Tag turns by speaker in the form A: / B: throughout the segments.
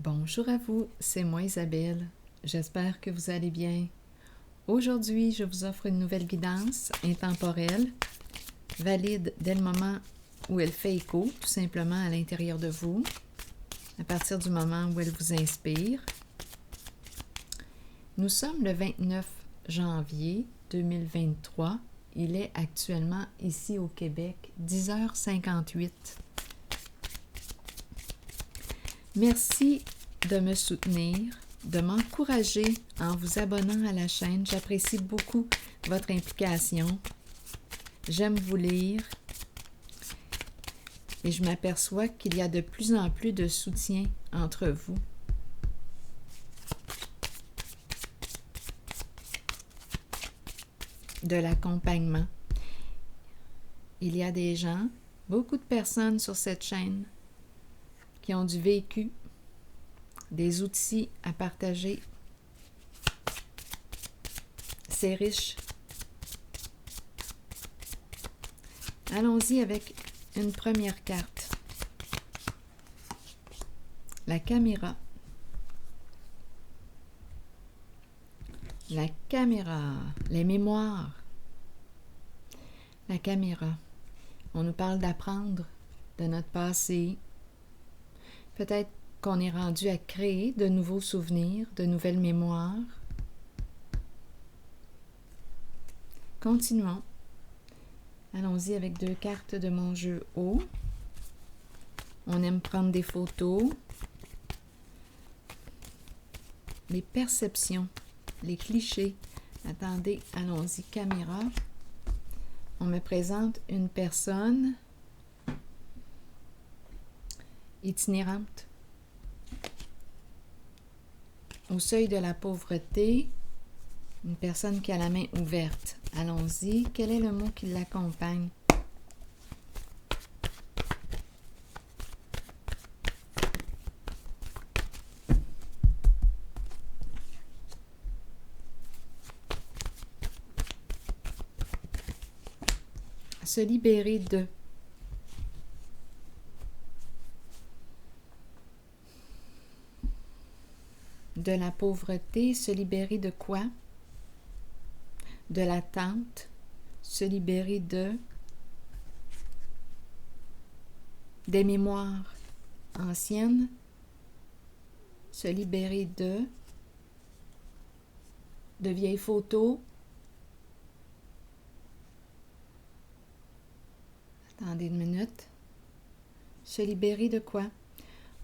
A: Bonjour à vous, c'est moi Isabelle. J'espère que vous allez bien. Aujourd'hui, je vous offre une nouvelle guidance intemporelle, valide dès le moment où elle fait écho, tout simplement à l'intérieur de vous, à partir du moment où elle vous inspire. Nous sommes le 29 janvier 2023. Il est actuellement ici au Québec, 10h58. Merci de me soutenir, de m'encourager en vous abonnant à la chaîne. J'apprécie beaucoup votre implication. J'aime vous lire et je m'aperçois qu'il y a de plus en plus de soutien entre vous. De l'accompagnement. Il y a des gens, beaucoup de personnes sur cette chaîne qui ont du vécu, des outils à partager. C'est riche. Allons-y avec une première carte. La caméra. La caméra, les mémoires. La caméra. On nous parle d'apprendre de notre passé. Peut-être qu'on est rendu à créer de nouveaux souvenirs, de nouvelles mémoires. Continuons. Allons-y avec 2 cartes de mon jeu haut. On aime prendre des photos. Les perceptions, les clichés. Attendez, allons-y, caméra. On me présente une personne itinérante, au seuil de la pauvreté, une personne qui a la main ouverte. Allons-y, quel est le mot qui l'accompagne? Se libérer de la pauvreté, se libérer de quoi? De l'attente, se libérer des mémoires anciennes, se libérer de vieilles photos. Attendez une minute. Se libérer de quoi?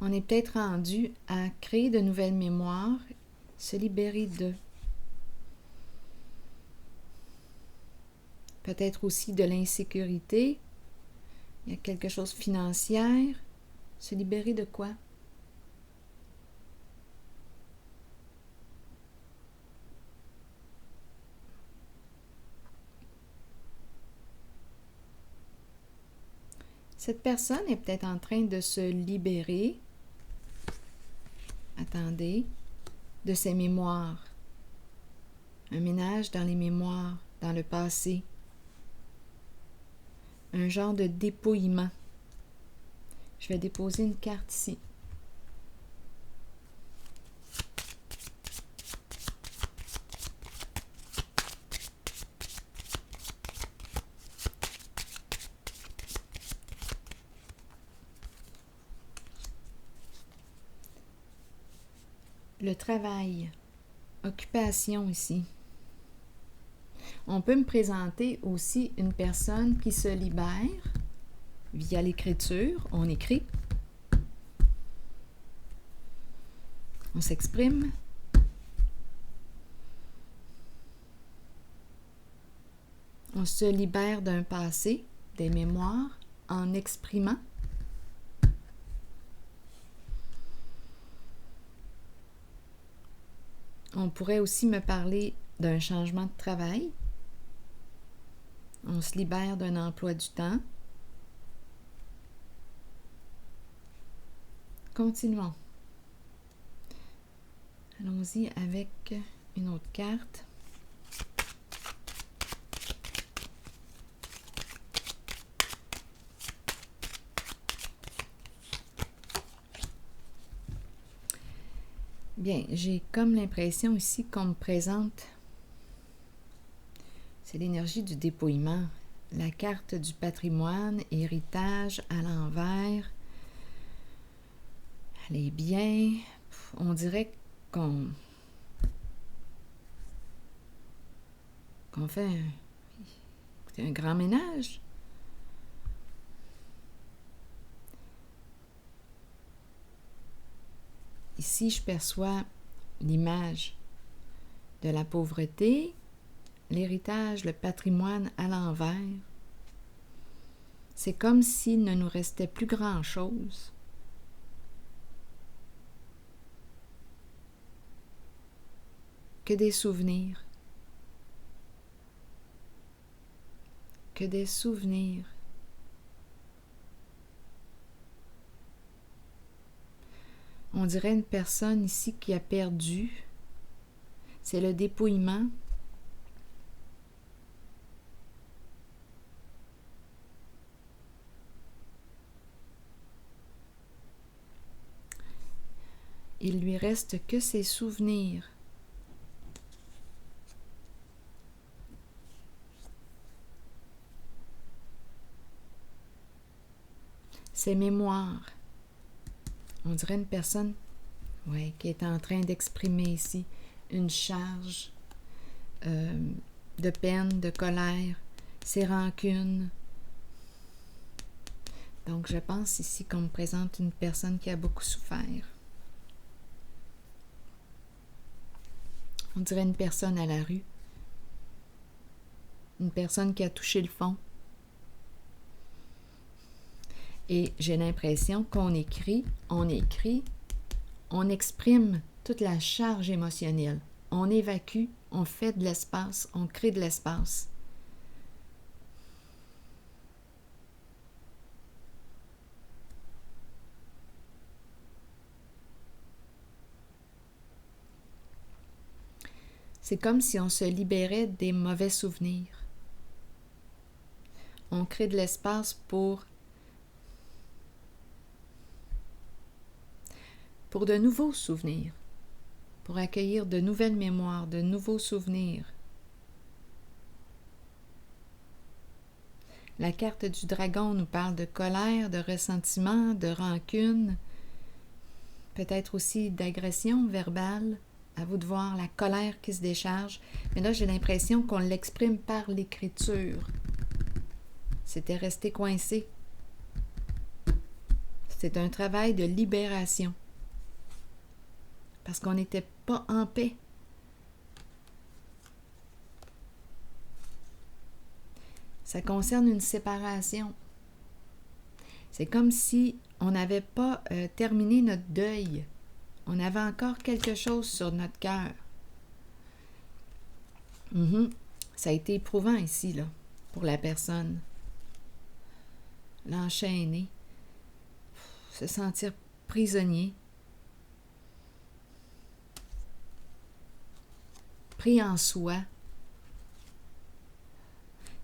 A: On est peut-être rendu à créer de nouvelles mémoires, se libérer de. Peut-être aussi de l'insécurité. Il y a quelque chose de financier. Se libérer de quoi? Cette personne est peut-être en train de se libérer, attendez, de ses mémoires. Un ménage dans les mémoires, dans le passé. Un genre de dépouillement. Je vais déposer une carte ici. Le travail, occupation ici. On peut me présenter aussi une personne qui se libère via l'écriture. On écrit, on s'exprime. On se libère d'un passé, des mémoires, en exprimant. On pourrait aussi me parler d'un changement de travail. On se libère d'un emploi du temps. Continuons. Allons-y avec une autre carte. Bien, j'ai comme l'impression ici qu'on me présente, c'est l'énergie du dépouillement, la carte du patrimoine, héritage à l'envers, les biens, on dirait qu'on fait un grand ménage. Ici, je perçois l'image de la pauvreté, l'héritage, le patrimoine à l'envers. C'est comme s'il ne nous restait plus grand-chose. Que des souvenirs. Que des souvenirs. On dirait une personne ici qui a perdu. C'est le dépouillement. Il lui reste que ses souvenirs. Ses mémoires. On dirait une personne qui est en train d'exprimer ici une charge de peine, de colère, ses rancunes. Donc, je pense ici qu'on me présente une personne qui a beaucoup souffert. On dirait une personne à la rue. Une personne qui a touché le fond. Et j'ai l'impression qu'on écrit, on exprime toute la charge émotionnelle. On évacue, on fait de l'espace, on crée de l'espace. C'est comme si on se libérait des mauvais souvenirs. On crée de l'espace pour de nouveaux souvenirs, pour accueillir de nouvelles mémoires, de nouveaux souvenirs. La carte du dragon nous parle de colère, de ressentiment, de rancune, peut-être aussi d'agression verbale. À vous de voir la colère qui se décharge. Mais là, j'ai l'impression qu'on l'exprime par l'écriture. C'était resté coincé. C'est un travail de libération. Parce qu'on n'était pas en paix. Ça concerne une séparation. C'est comme si on n'avait pas terminé notre deuil. On avait encore quelque chose sur notre cœur. Ça a été éprouvant ici, là, pour la personne. L'enchaîner. Se sentir prisonnier. Pris en soi.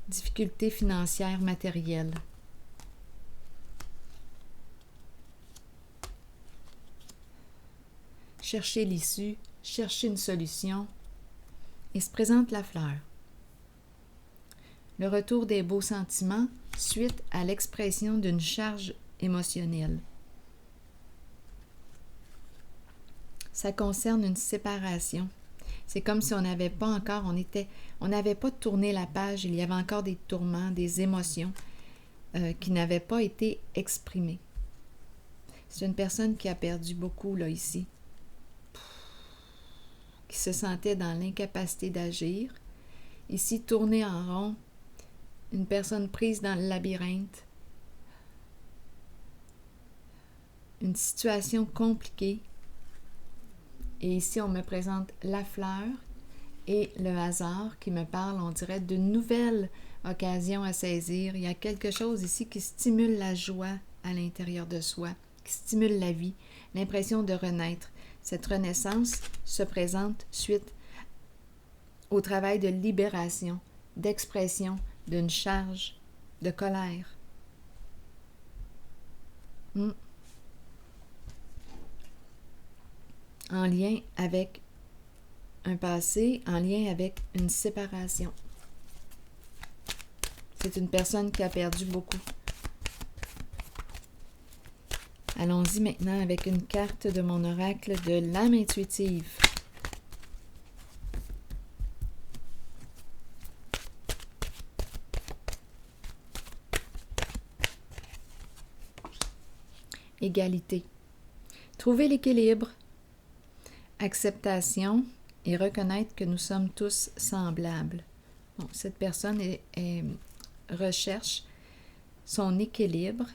A: Difficultés financières, matérielles. Chercher l'issue, chercher une solution, et se présente la fleur. Le retour des beaux sentiments suite à l'expression d'une charge émotionnelle. Ça concerne une séparation. C'est comme si on n'avait pas encore, on n'avait pas tourné la page, il y avait encore des tourments, des émotions qui n'avaient pas été exprimées. C'est une personne qui a perdu beaucoup, là, ici. Qui se sentait dans l'incapacité d'agir. Ici, tournée en rond, une personne prise dans le labyrinthe. Une situation compliquée. Et ici, on me présente la fleur et le hasard qui me parle, on dirait, d'une nouvelle occasion à saisir. Il y a quelque chose ici qui stimule la joie à l'intérieur de soi, qui stimule la vie, l'impression de renaître. Cette renaissance se présente suite au travail de libération, d'expression d'une charge de colère. en lien avec un passé, en lien avec une séparation. C'est une personne qui a perdu beaucoup. Allons-y maintenant avec une carte de mon oracle de l'âme intuitive. Égalité. Trouver l'équilibre, acceptation et reconnaître que nous sommes tous semblables. Bon, cette personne recherche son équilibre,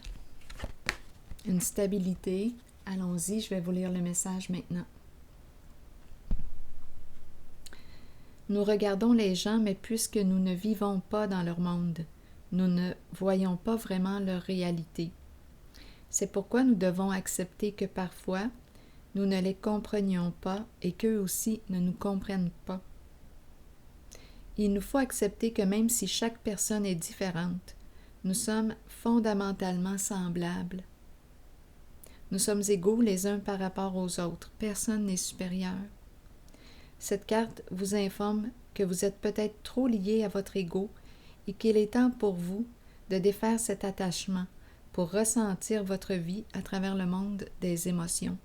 A: une stabilité. Allons-y, je vais vous lire le message maintenant. Nous regardons les gens, mais puisque nous ne vivons pas dans leur monde, nous ne voyons pas vraiment leur réalité. C'est pourquoi nous devons accepter que parfois, nous ne les comprenions pas et qu'eux aussi ne nous comprennent pas. Il nous faut accepter que même si chaque personne est différente, nous sommes fondamentalement semblables. Nous sommes égaux les uns par rapport aux autres. Personne n'est supérieur. Cette carte vous informe que vous êtes peut-être trop liés à votre ego et qu'il est temps pour vous de défaire cet attachement pour ressentir votre vie à travers le monde des émotions.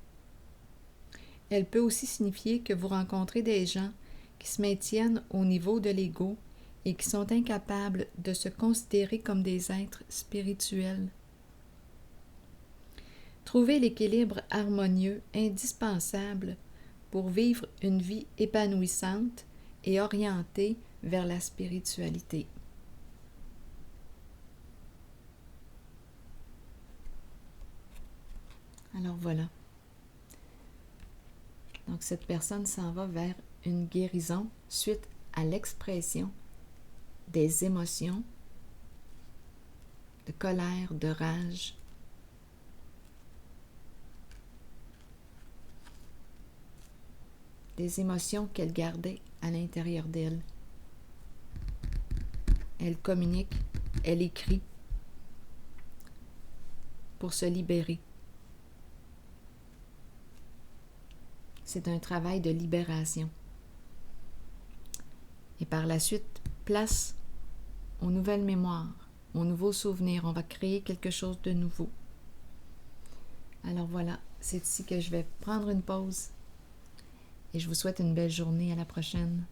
A: Elle peut aussi signifier que vous rencontrez des gens qui se maintiennent au niveau de l'ego et qui sont incapables de se considérer comme des êtres spirituels. Trouvez l'équilibre harmonieux indispensable pour vivre une vie épanouissante et orientée vers la spiritualité. Alors voilà. Donc cette personne s'en va vers une guérison suite à l'expression des émotions de colère, de rage. Des émotions qu'elle gardait à l'intérieur d'elle. Elle communique, elle écrit pour se libérer. C'est un travail de libération. Et par la suite, place aux nouvelles mémoires, aux nouveaux souvenirs. On va créer quelque chose de nouveau. Alors voilà, c'est ici que je vais prendre une pause. Et je vous souhaite une belle journée. À la prochaine.